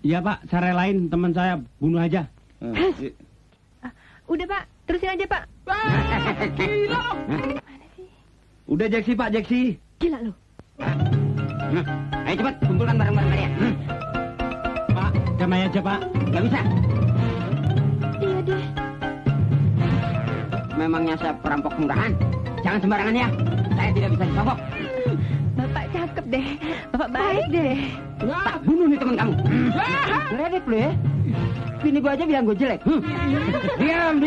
Iya Pak, saya relain teman saya bunuh aja. Udah Pak, terusin aja Pak. Gila. Udah Jeksi Pak, Jeksi. Gila lu. Ayo cepat, kumpulkan barang-barang kalian. Pak, damai aja Pak. Gak bisa. Iya deh. Memangnya saya perampok murahan? Jangan sembarangan ya. Saya tidak bisa disogok. Bapak cakep deh. Bapak baik deh. Tak bunuh nih teman kamu. Ngeledek lu ya. Bini gua aja bilang gua jelek. Diam.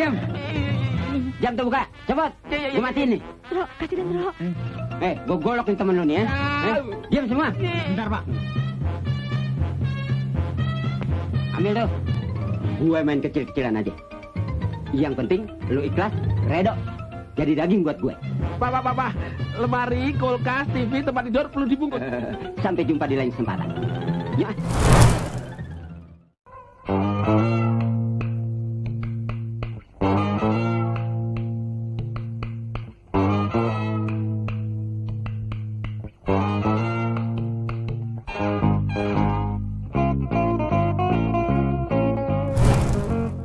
Jam terbuka, cepet. Gua matiin nih. Tro, kasih dan Tro. Gua golokin temen lu nih ya. Diam semua. Bentar Pak. Ambil tuh. Gue main kecil-kecilan aja. Yang penting lu ikhlas, redo. Jadi daging buat gue. Pak. Lemari, kulkas, TV, tempat tidur perlu dibungkus. Sampai jumpa di lain kesempatan. Ya.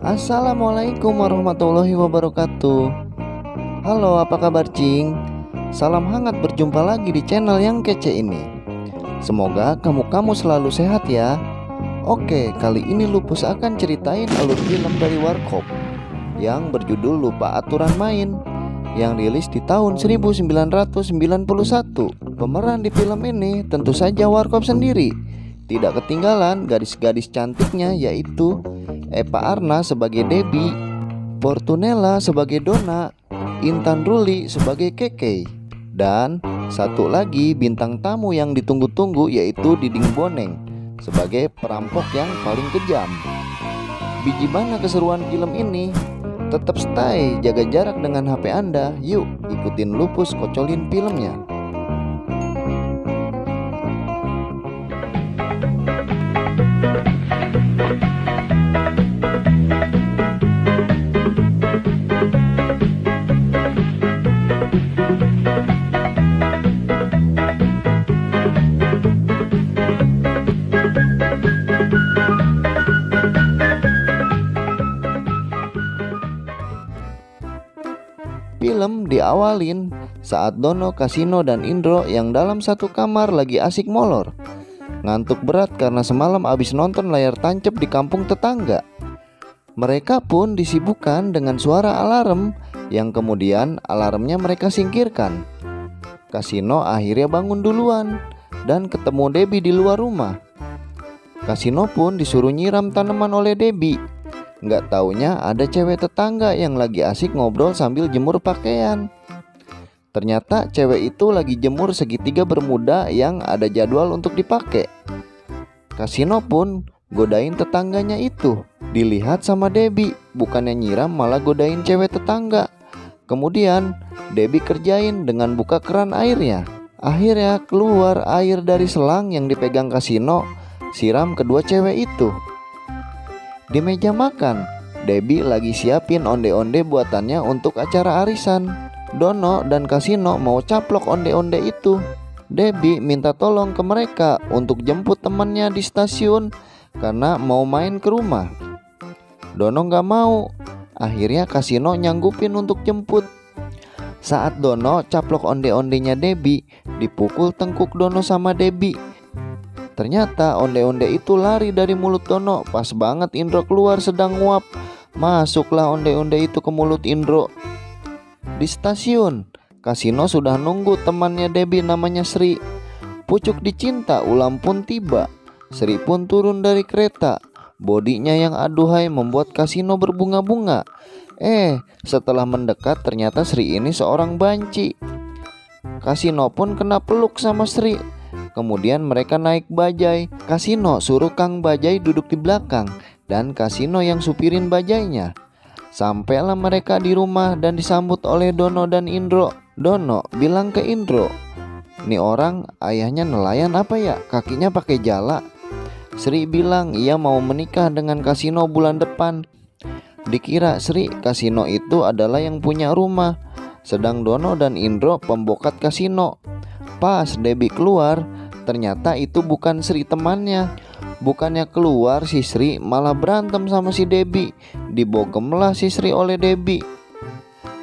Assalamualaikum warahmatullahi wabarakatuh. Halo, apa kabar Cing? Salam hangat berjumpa lagi di channel yang kece ini. Semoga kamu selalu sehat ya. Oke, kali ini Lupus akan ceritain alur film dari Warkop yang berjudul Lupa Aturan Main, yang rilis di tahun 1991. Pemeran di film ini tentu saja Warkop sendiri. Tidak ketinggalan gadis-gadis cantiknya, yaitu Eva Arna sebagai Debbie, Fortunella sebagai Donna, Intan Ruli sebagai Keke, dan satu lagi bintang tamu yang ditunggu-tunggu, yaitu Diding Boneng sebagai perampok yang paling kejam. Biji mana keseruan film ini? Tetap stay, jaga jarak dengan HP Anda. Yuk ikutin Lupus kocolin filmnya. Film diawalin saat Dono, Kasino, dan Indro yang dalam satu kamar lagi asik molor. Ngantuk berat karena semalam abis nonton layar tancap di kampung tetangga. Mereka pun disibukkan dengan suara alarm yang kemudian alarmnya mereka singkirkan. Kasino akhirnya bangun duluan dan ketemu Debbie di luar rumah. Kasino pun disuruh nyiram tanaman oleh Debbie. Nggak taunya ada cewek tetangga yang lagi asik ngobrol sambil jemur pakaian. Ternyata cewek itu lagi jemur segitiga bermuda yang ada jadwal untuk dipakai. Kasino pun godain tetangganya itu. Dilihat sama Debbie, bukannya nyiram malah godain cewek tetangga. Kemudian Debbie kerjain dengan buka keran airnya. Akhirnya keluar air dari selang yang dipegang Kasino, siram kedua cewek itu. Di meja makan, Debbie lagi siapin onde-onde buatannya untuk acara arisan. Dono dan Kasino mau caplok onde-onde itu. Debbie minta tolong ke mereka untuk jemput temannya di stasiun karena mau main ke rumah. Dono gak mau. Akhirnya Kasino nyanggupin untuk jemput. Saat Dono caplok onde-ondenya Debbie, dipukul tengkuk Dono sama Debbie. Ternyata onde-onde itu lari dari mulut Dono. Pas banget Indro keluar sedang nguap. Masuklah onde-onde itu ke mulut Indro. Di stasiun, Kasino sudah nunggu temannya Debbie namanya Sri. Pucuk dicinta ulam pun tiba. Sri pun turun dari kereta. Bodinya yang aduhai membuat Kasino berbunga-bunga. Setelah mendekat ternyata Sri ini seorang banci. Kasino pun kena peluk sama Sri. Kemudian mereka naik bajai. Kasino suruh Kang Bajai duduk di belakang dan Kasino yang supirin bajainya. Sampailah mereka di rumah dan disambut oleh Dono dan Indro. Dono bilang ke Indro, "Nih orang ayahnya nelayan apa ya? Kakinya pakai jala." Sri bilang ia mau menikah dengan Kasino bulan depan. Dikira Sri Kasino itu adalah yang punya rumah, sedang Dono dan Indro pembokat Kasino. Pas Debbie keluar, ternyata itu bukan Sri temannya. Bukannya keluar si Sri malah berantem sama si Debbie. Dibogemlah si Sri oleh Debbie.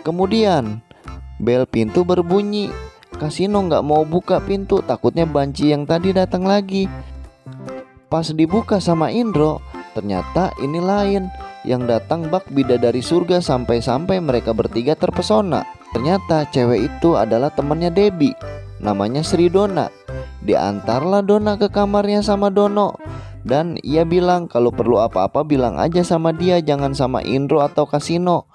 Kemudian bel pintu berbunyi. Kasino nggak mau buka pintu, takutnya banci yang tadi datang lagi. Pas dibuka sama Indro, ternyata ini lain. Yang datang bak bidadari surga, sampai-sampai mereka bertiga terpesona. Ternyata cewek itu adalah temannya Debbie, namanya Sri Dona. Diantarlah Dona ke kamarnya sama Dono. Dan ia bilang kalau perlu apa-apa bilang aja sama dia, jangan sama Indro atau Kasino.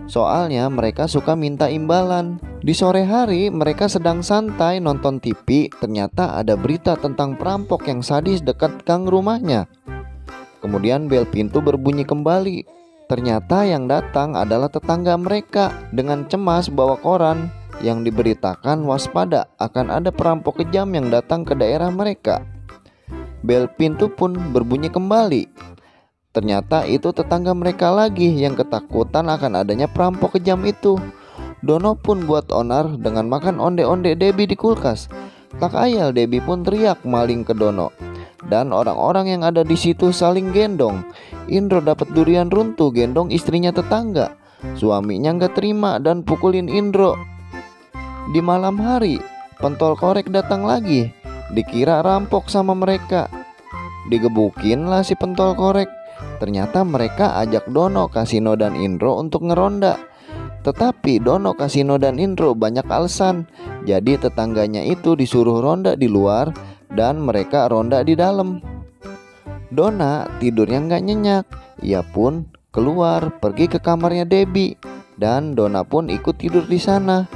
Soalnya mereka suka minta imbalan. Di sore hari mereka sedang santai nonton TV. Ternyata ada berita tentang perampok yang sadis dekat gang rumahnya. Kemudian bel pintu berbunyi kembali. Ternyata yang datang adalah tetangga mereka. Dengan cemas bawa koran yang diberitakan waspada akan ada perampok kejam yang datang ke daerah mereka. Bel pintu pun berbunyi kembali. Ternyata itu tetangga mereka lagi yang ketakutan akan adanya perampok kejam itu. Dono pun buat onar dengan makan onde-onde Debbie di kulkas. Tak ayal Debbie pun teriak maling ke Dono. Dan orang-orang yang ada di situ saling gendong. Indro dapat durian runtuh gendong istrinya tetangga. Suaminya nggak terima dan pukulin Indro. Di malam hari pentol korek datang lagi. Dikira rampok sama mereka. Digebukin lah si pentol korek. Ternyata mereka ajak Dono, Kasino, dan Indro untuk ngeronda. Tetapi Dono, Kasino, dan Indro banyak alasan. Jadi tetangganya itu disuruh ronda di luar dan mereka ronda di dalam. Dona tidurnya nggak nyenyak. Ia pun keluar pergi ke kamarnya Debbie. Dan Dona pun ikut tidur di sana.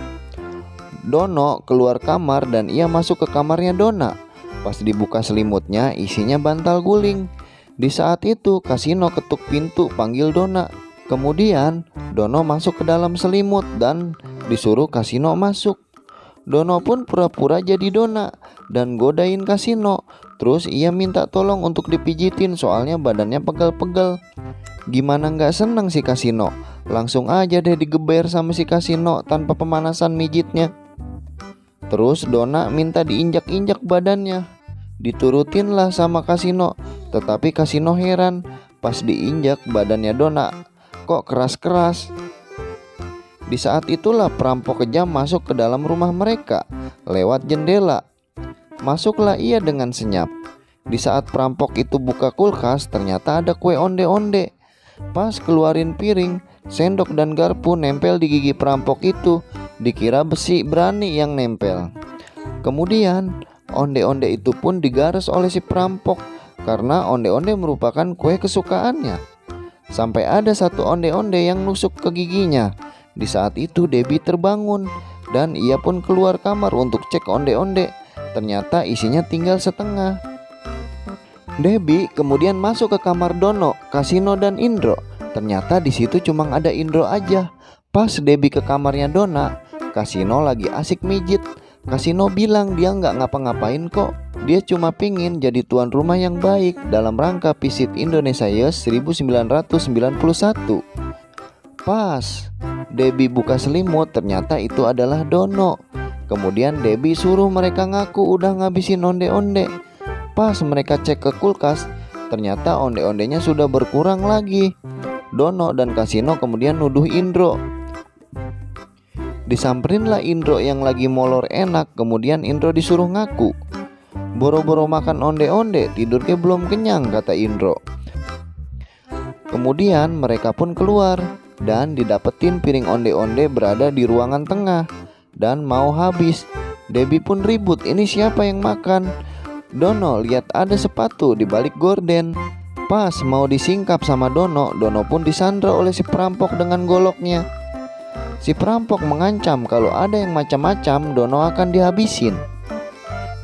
Dono keluar kamar dan ia masuk ke kamarnya Dona. Pas dibuka selimutnya isinya bantal guling. Di saat itu Kasino ketuk pintu panggil Dona. Kemudian Dono masuk ke dalam selimut dan disuruh Kasino masuk. Dono pun pura-pura jadi Dona dan godain Kasino. Terus ia minta tolong untuk dipijitin soalnya badannya pegal-pegal. Gimana nggak seneng si Kasino. Langsung aja deh digeber sama si Kasino tanpa pemanasan mijitnya. Terus Dona minta diinjak-injak badannya. Diturutinlah sama Kasino. Tetapi Kasino heran pas diinjak badannya Dona kok keras-keras. Di saat itulah perampok kejam masuk ke dalam rumah mereka lewat jendela. Masuklah ia dengan senyap. Di saat perampok itu buka kulkas, ternyata ada kue onde-onde. Pas keluarin piring, sendok dan garpu nempel di gigi perampok itu. Dikira besi berani yang nempel. Kemudian onde-onde itu pun digaras oleh si perampok karena onde-onde merupakan kue kesukaannya. Sampai ada satu onde-onde yang nusuk ke giginya. Di saat itu Debbie terbangun dan ia pun keluar kamar untuk cek onde-onde. Ternyata isinya tinggal setengah. Debbie kemudian masuk ke kamar Dono, Kasino, dan Indro. Ternyata di situ cuma ada Indro aja. Pas Debbie ke kamarnya Dona, Kasino lagi asik mijit. Kasino bilang dia nggak ngapa-ngapain kok. Dia cuma pingin jadi tuan rumah yang baik dalam rangka Visit Indonesia Yes 1991. Pas Debbie buka selimut, ternyata itu adalah Dono. Kemudian Debbie suruh mereka ngaku udah ngabisin onde-onde. Pas mereka cek ke kulkas, ternyata onde-ondenya sudah berkurang lagi. Dono dan Kasino kemudian nuduh Indro. Disamperinlah Indro yang lagi molor enak. Kemudian Indro disuruh ngaku. Boro-boro makan onde-onde, tidurnya belum kenyang, kata Indro. Kemudian mereka pun keluar dan didapetin piring onde-onde berada di ruangan tengah dan mau habis. Debbie pun ribut, ini siapa yang makan? Dono lihat ada sepatu di balik gorden. Pas mau disingkap sama Dono, Dono pun disandra oleh si perampok dengan goloknya. Si perampok mengancam kalau ada yang macam-macam Dono akan dihabisin.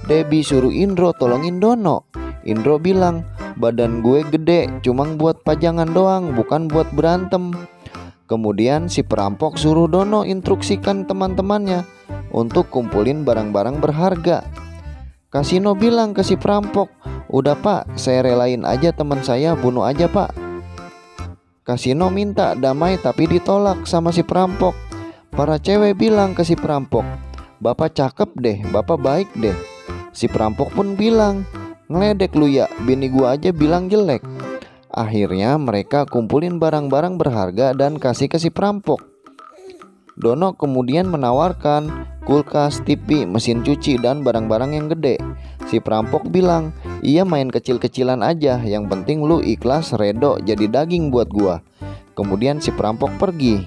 Debbie suruh Indro tolongin Dono. Indro bilang, badan gue gede, cuma buat pajangan doang, bukan buat berantem. Kemudian si perampok suruh Dono instruksikan teman-temannya untuk kumpulin barang-barang berharga. Kasino bilang ke si perampok, udah pak, saya relain aja teman saya, bunuh aja pak. Kasino minta damai tapi ditolak sama si perampok. Para cewek bilang ke si perampok, bapak cakep deh, bapak baik deh. Si perampok pun bilang, Ngeledek lu ya, bini gua aja bilang jelek. Akhirnya mereka kumpulin barang-barang berharga dan kasih ke si perampok. Dono kemudian menawarkan kulkas, TV, mesin cuci, dan barang-barang yang gede. Si perampok bilang, iya main kecil-kecilan aja, yang penting lu ikhlas redo jadi daging buat gua. Kemudian si perampok pergi.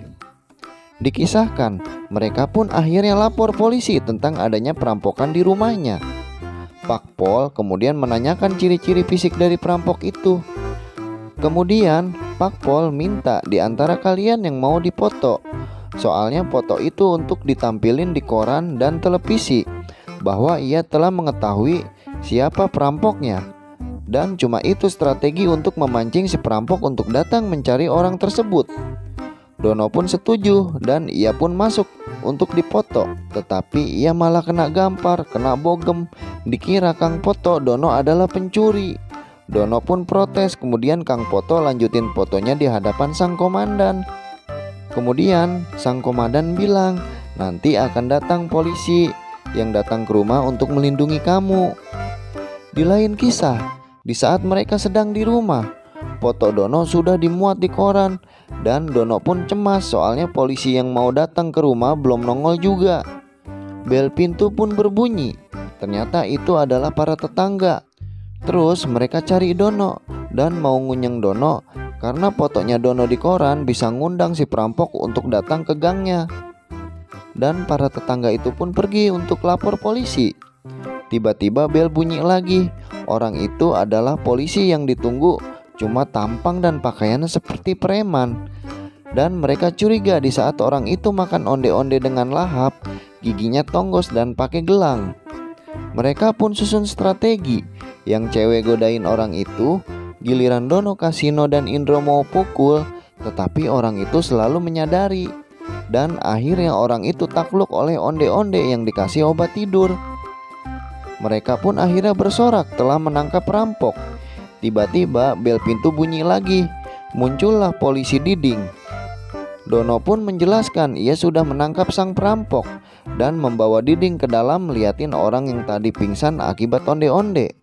Dikisahkan, mereka pun akhirnya lapor polisi tentang adanya perampokan di rumahnya. Pak Pol kemudian menanyakan ciri-ciri fisik dari perampok itu. Kemudian Pak Pol minta di antara kalian yang mau dipoto. Soalnya foto itu untuk ditampilin di koran dan televisi bahwa ia telah mengetahui siapa perampoknya. Dan cuma itu strategi untuk memancing si perampok untuk datang mencari orang tersebut. Dono pun setuju dan ia pun masuk untuk dipoto. Tetapi ia malah kena gampar, kena bogem. Dikira Kang Poto Dono adalah pencuri. Dono pun protes, kemudian Kang Poto lanjutin fotonya di hadapan sang komandan. Kemudian sang komandan bilang, nanti akan datang polisi yang datang ke rumah untuk melindungi kamu. Di lain kisah, di saat mereka sedang di rumah, foto Dono sudah dimuat di koran. Dan Dono pun cemas soalnya polisi yang mau datang ke rumah belum nongol juga. Bel pintu pun berbunyi. Ternyata itu adalah para tetangga. Terus mereka cari Dono dan mau ngunyeng Dono karena fotonya Dono di koran bisa ngundang si perampok untuk datang ke gangnya. Dan para tetangga itu pun pergi untuk lapor polisi. Tiba-tiba bel bunyi lagi. Orang itu adalah polisi yang ditunggu, cuma tampang dan pakaiannya seperti preman. Dan mereka curiga di saat orang itu makan onde-onde dengan lahap, giginya tonggos dan pakai gelang. Mereka pun susun strategi. Yang cewek godain orang itu, giliran Dono, Kasino, dan Indro mau pukul, tetapi orang itu selalu menyadari. Dan akhirnya orang itu takluk oleh onde-onde yang dikasih obat tidur. Mereka pun akhirnya bersorak telah menangkap perampok. Tiba-tiba bel pintu bunyi lagi. Muncullah polisi Diding. Dono pun menjelaskan ia sudah menangkap sang perampok dan membawa Diding ke dalam liatin orang yang tadi pingsan akibat onde-onde.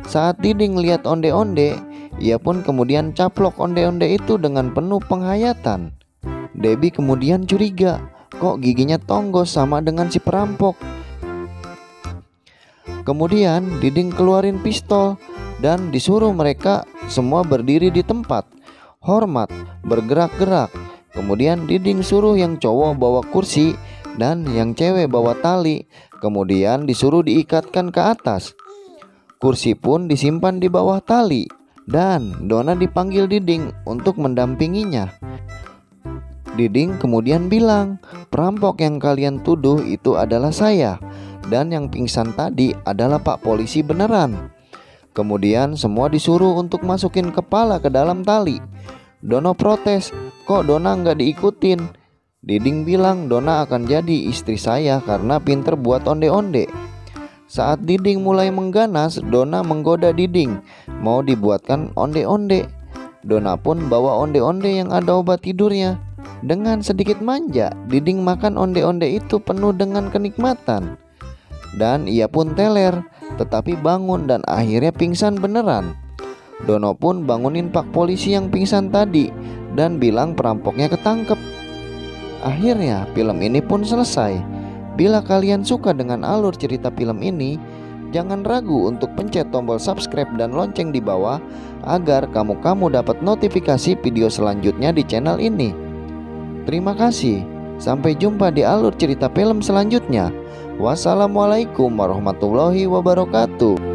Saat Diding lihat onde-onde, ia pun kemudian caplok onde-onde itu dengan penuh penghayatan. Debbie kemudian curiga, kok giginya tonggos sama dengan si perampok. Kemudian Diding keluarin pistol dan disuruh mereka semua berdiri di tempat. Hormat, bergerak-gerak. Kemudian Diding suruh yang cowok bawa kursi dan yang cewek bawa tali. Kemudian disuruh diikatkan ke atas. Kursi pun disimpan di bawah tali. Dan Dona dipanggil Diding untuk mendampinginya. Diding kemudian bilang, perampok yang kalian tuduh itu adalah saya. Dan yang pingsan tadi adalah Pak Polisi beneran. Kemudian semua disuruh untuk masukin kepala ke dalam tali. Dono protes, kok Dona nggak diikutin? Diding bilang Dona akan jadi istri saya karena pinter buat onde-onde. Saat Diding mulai mengganas, Dona menggoda Diding mau dibuatkan onde-onde. Dona pun bawa onde-onde yang ada obat tidurnya. Dengan sedikit manja, Diding makan onde-onde itu penuh dengan kenikmatan. Dan ia pun teler, tetapi bangun dan akhirnya pingsan beneran. Dono pun bangunin Pak Polisi yang pingsan tadi dan bilang perampoknya ketangkep. Akhirnya film ini pun selesai. Bila kalian suka dengan alur cerita film ini, jangan ragu untuk pencet tombol subscribe dan lonceng di bawah agar kamu dapat notifikasi video selanjutnya di channel ini. Terima kasih. Sampai jumpa di alur cerita film selanjutnya. Wassalamualaikum warahmatullahi wabarakatuh.